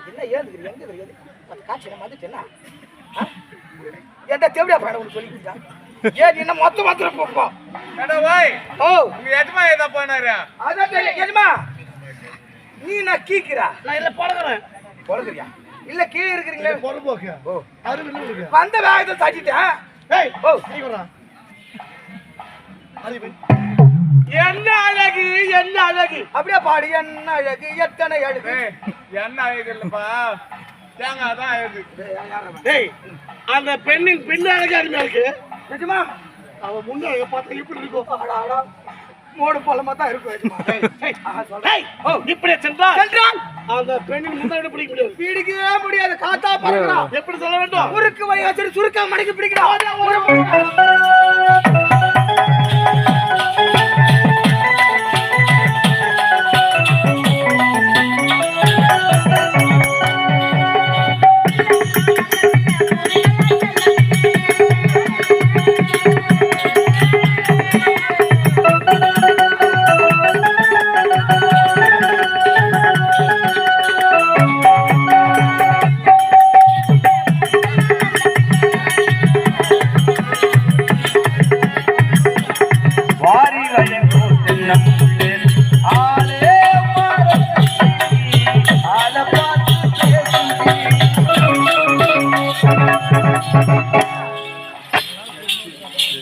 என்ன ஏந்துக்கிறீங்க எங்க இருக்குது காட்சி நம்ம வந்துட்டேன்னா ஏன்டா தேவடியா பாட ஒன்று சொல்லிக்கிட்டான் ஏன் என்ன மொத்த மாத்திரம் போப்போம் ஓ உங்க எஜமா ஏதா போனாரு அதான் தெரியும் எஜமா நீ நான் கீக்கிறா நான் இல்ல பொறக்குறேன் பொறக்குறியா இல்ல கீ இருக்கிறீங்களே பொறப்போக்கு ஓ அருமையில இருக்கு வந்த வேகத்தை தட்டிட்டேன் ஏய் ஓ நீ வரா அறிவு என்ன அழகு அப்படியே பாடு என்ன அழகு எத்தனை அழகு என்ன அழகு இல்லப்பா தேங்காய் தான் அழகு டேய் அந்த பெண்ணின் பின்ன அழகு அருமையா இருக்கு நிஜமா அவ முன்ன அழக பார்த்தா எப்படி இருக்கும் மோடு பழமா தான் இருக்கும் இப்படி சென்றால் அந்த பெண்ணின் முன்னாடி பிடிக்க முடியாது பிடிக்கவே முடியாது காத்தா பறக்கிறான் எப்படி சொல்ல வேண்டும் முறுக்கு வயசு சுருக்கா மடக்கி பிடிக்கிறான்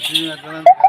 Terima kasih.